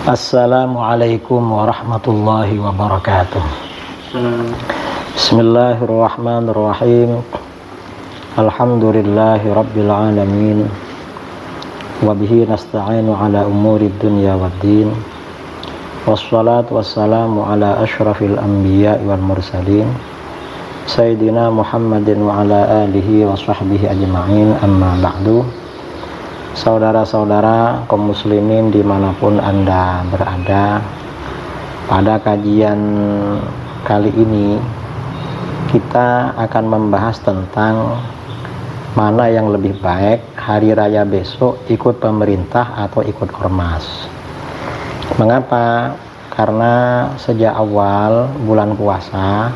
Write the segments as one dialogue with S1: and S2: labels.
S1: Assalamualaikum warahmatullahi wabarakatuh. Bismillahirrahmanirrahim. Alhamdulillahi rabbil alamin. Wabihi nasta'inu ala umurid dunya waddin. Wassalatu wassalamu ala ashrafil anbiya wal mursalin Sayyidina Muhammadin wa ala alihi wa sahbihi ajma'in, amma ba'du. Saudara-saudara kaum muslimin dimanapun Anda berada, pada kajian kali ini kita akan membahas tentang mana yang lebih baik, hari raya besok ikut pemerintah atau ikut ormas. Mengapa? Karena sejak awal bulan puasa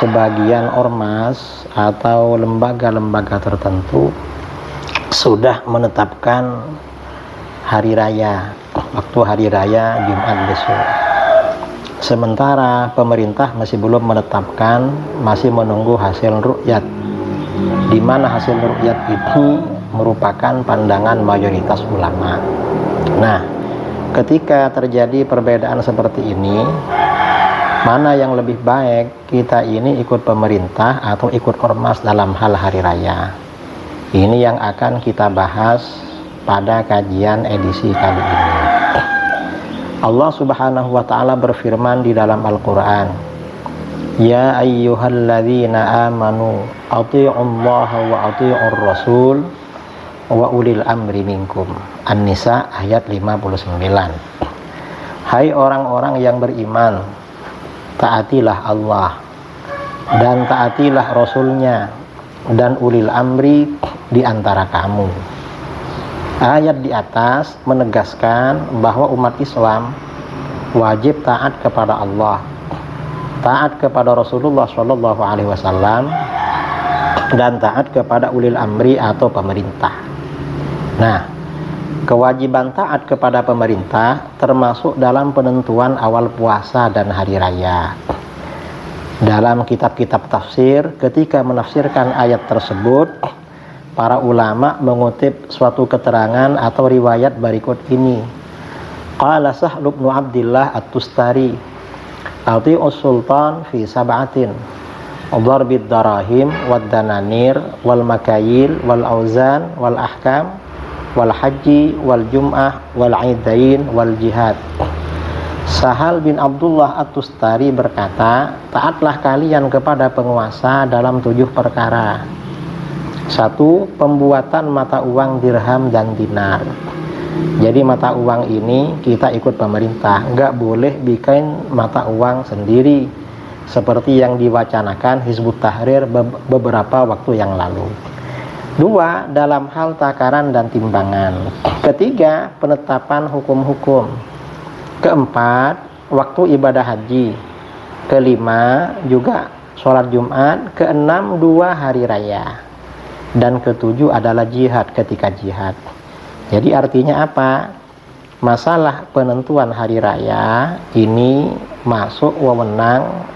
S1: sebagian ormas atau lembaga-lembaga tertentu sudah menetapkan hari raya, waktu hari raya Jumat besok. Sementara pemerintah masih belum menetapkan, masih menunggu hasil ru'yat, di mana hasil ru'yat itu merupakan pandangan mayoritas ulama. Nah, ketika terjadi perbedaan seperti ini, mana yang lebih baik, kita ini ikut pemerintah atau ikut ormas dalam hal hari raya? Ini yang akan kita bahas pada kajian edisi kali ini. Allah Subhanahu wa ta'ala berfirman di dalam Al-Quran, Ya ayyuhalladzina amanu ati'ullaha wa ati'ur rasul wa ulil amri minkum. An-Nisa ayat 59. Hai orang-orang yang beriman, taatilah Allah dan taatilah Rasulnya dan ulil amri di antara kamu. Ayat di atas menegaskan bahwa umat Islam wajib taat kepada Allah, taat kepada Rasulullah SAW, dan taat kepada ulil amri atau pemerintah. Nah, kewajiban taat kepada pemerintah termasuk dalam penentuan awal puasa dan hari raya. Dalam kitab-kitab tafsir, ketika menafsirkan ayat tersebut, para ulama mengutip suatu keterangan atau riwayat berikut ini. Qala Sahlu bin Abdillah At-Tustari, Ati'us sultan fi sab'atin, darbid darahim wad dananir wal makayil wal auzan wal ahkam wal haji wal jum'ah wal aidain wal jihad. Sahal bin Abdullah At-Tustari berkata, taatlah kalian kepada penguasa dalam 7 perkara. 1. Pembuatan mata uang dirham dan dinar. Jadi mata uang ini kita ikut pemerintah, nggak boleh bikin mata uang sendiri seperti yang diwacanakan Hizbut Tahrir beberapa waktu yang lalu. 2. Dalam hal takaran dan timbangan. 3. Penetapan hukum-hukum. 4. Waktu ibadah haji. 5. Juga sholat Jumat. 6. 2 hari raya. Dan 7 adalah jihad ketika jihad. Jadi artinya apa? Masalah penentuan hari raya ini masuk wewenang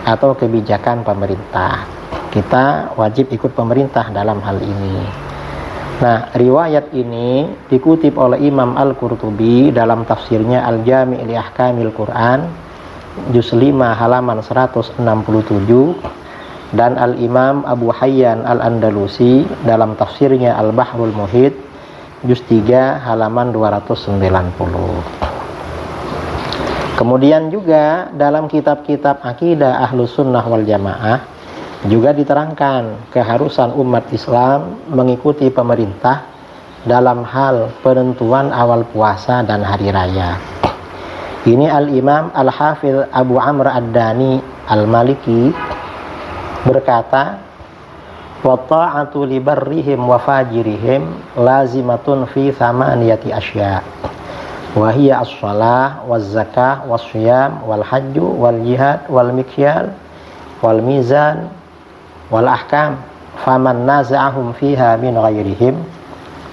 S1: atau kebijakan pemerintah. Kita wajib ikut pemerintah dalam hal ini. Nah, riwayat ini dikutip oleh Imam Al-Qurtubi dalam tafsirnya Al-Jami' li Ahkamil Quran juz 5 halaman 167, dan Al-Imam Abu Hayyan Al-Andalusi dalam tafsirnya Al-Bahrul Muhit juz 3 halaman 290. Kemudian juga dalam kitab-kitab akidah Ahlus Sunnah wal Jamaah juga diterangkan keharusan umat Islam mengikuti pemerintah dalam hal penentuan awal puasa dan hari raya. Ini Al-Imam Al-Hafidh Abu Amr Ad-Dani Al-Maliki berkata, wa ta'atu li barrihim wa fajirihim lazimatun fi thamaniyati asya, wa hiya as-shalah waz zakah was shiyam wal hajju wal jihad wal mikyal wal mizan wal ahkam, faman naza'ahum fiha min ghairihim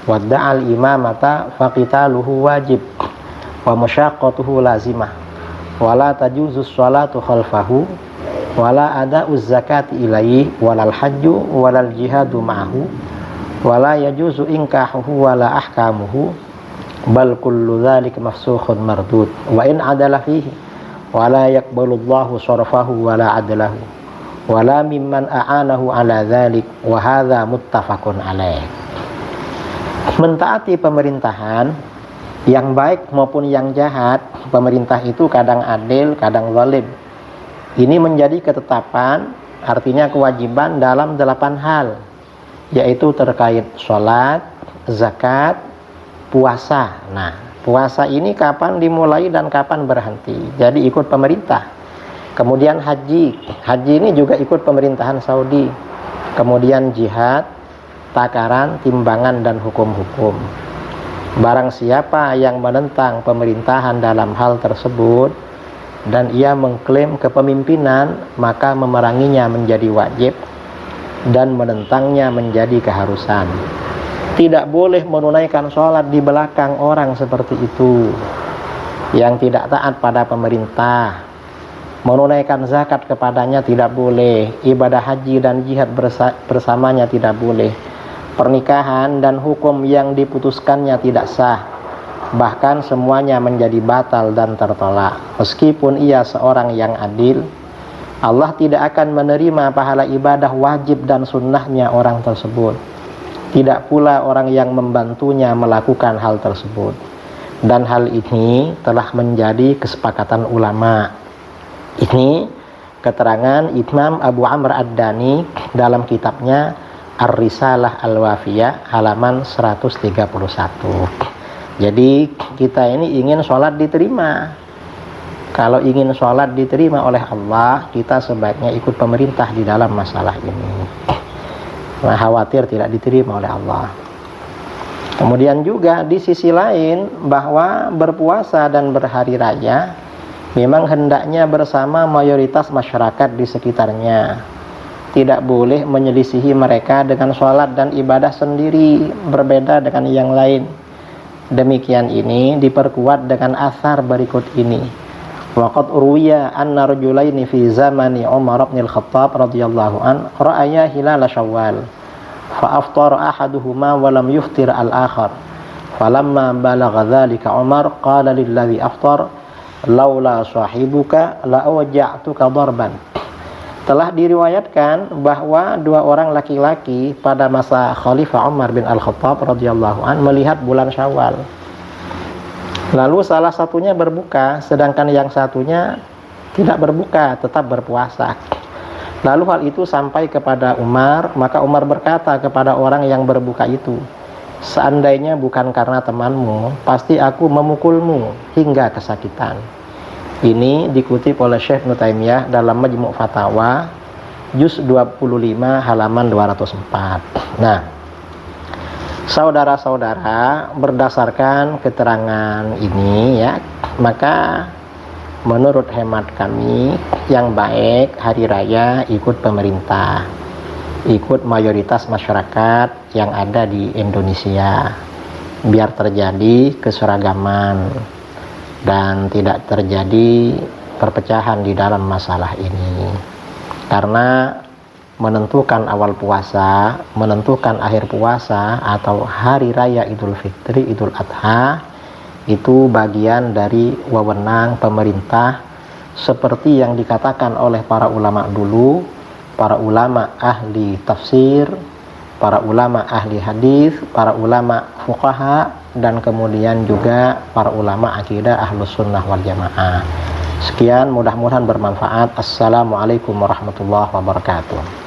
S1: wa da'al imamata faqitaluhu wajib wa musyaqqatuhu lazimah wa la tajuzu sholatu khalfahu wala ada'uz zakati ilaihi walal hajju walal jihadu ma'ahu wala yajuzu inkahuhu wala ahkamuhu bal kullu dzalika mafsukhun mardud wa in adala fihi wa la yaqbalullahu sarfahu wa la adlahu wa la mimman a'anahu ala dzalik wa hadza muttafaqun alaih. Mentaati pemerintahan yang baik maupun yang jahat, pemerintah itu kadang adil, kadang zalim. Ini menjadi ketetapan, artinya kewajiban dalam 8 hal, yaitu terkait sholat, zakat, puasa. Nah, puasa ini kapan dimulai dan kapan berhenti, jadi ikut pemerintah. Kemudian haji ini juga ikut pemerintahan Saudi. Kemudian jihad, takaran, timbangan, dan hukum-hukum. Barang siapa yang menentang pemerintahan dalam hal tersebut dan ia mengklaim kepemimpinan, maka memeranginya menjadi wajib dan menentangnya menjadi keharusan. Tidak boleh menunaikan sholat di belakang orang seperti itu yang tidak taat pada pemerintah. Menunaikan zakat kepadanya tidak boleh. Ibadah haji dan jihad bersamanya tidak boleh. Pernikahan dan hukum yang diputuskannya tidak sah, bahkan semuanya menjadi batal dan tertolak. Meskipun ia seorang yang adil, Allah tidak akan menerima pahala ibadah wajib dan sunnahnya orang tersebut. Tidak pula orang yang membantunya melakukan hal tersebut. Dan hal ini telah menjadi kesepakatan ulama. Ini keterangan Imam Abu Amr Ad-Dani dalam kitabnya Ar-Risalah Al-Wafiyah halaman 131. Jadi kita ini ingin sholat diterima. Kalau ingin sholat diterima oleh Allah, kita sebaiknya ikut pemerintah di dalam masalah ini. Nah, khawatir tidak diterima oleh Allah. Kemudian juga di sisi lain, bahwa berpuasa dan berhari raya memang hendaknya bersama mayoritas masyarakat di sekitarnya. Tidak boleh menyelisihi mereka dengan sholat dan ibadah sendiri, berbeda dengan yang lain. Demikian ini diperkuat dengan asar berikut ini. Waqad ruwiya anna rajulaini fi zamani Umar bin Al-Khattab radhiyallahu an ra'aya hilal Syawal fa aftara ahaduhuma wa lam yuftir al-akhar. Falamma balagha dhalika Umar qala lilladhi aftar laula sahibuka la awja'tuka darban. Telah diriwayatkan bahwa 2 orang laki-laki pada masa Khalifah Umar bin Al-Khattab radhiyallahu an melihat bulan Syawal. Lalu salah satunya berbuka, sedangkan yang satunya tidak berbuka, tetap berpuasa. Lalu hal itu sampai kepada Umar, maka Umar berkata kepada orang yang berbuka itu, "Seandainya bukan karena temanmu, pasti aku memukulmu hingga kesakitan." Ini dikutip oleh Syekh Ibnu Taimiyah dalam Majmu' Fatawa juz 25 halaman 204. Nah, saudara-saudara, berdasarkan keterangan ini ya, maka menurut hemat kami yang baik hari raya ikut pemerintah, ikut mayoritas masyarakat yang ada di Indonesia, biar terjadi keseragaman dan tidak terjadi perpecahan di dalam masalah ini. Karena menentukan awal puasa, menentukan akhir puasa atau hari raya Idul Fitri, Idul Adha, itu bagian dari wewenang pemerintah, seperti yang dikatakan oleh para ulama dulu, para ulama ahli tafsir, para ulama ahli hadis, para ulama fuqaha, dan kemudian juga para ulama akidah ahlus sunnah wal jamaah. Sekian, mudah-mudahan bermanfaat. Assalamualaikum warahmatullahi wabarakatuh.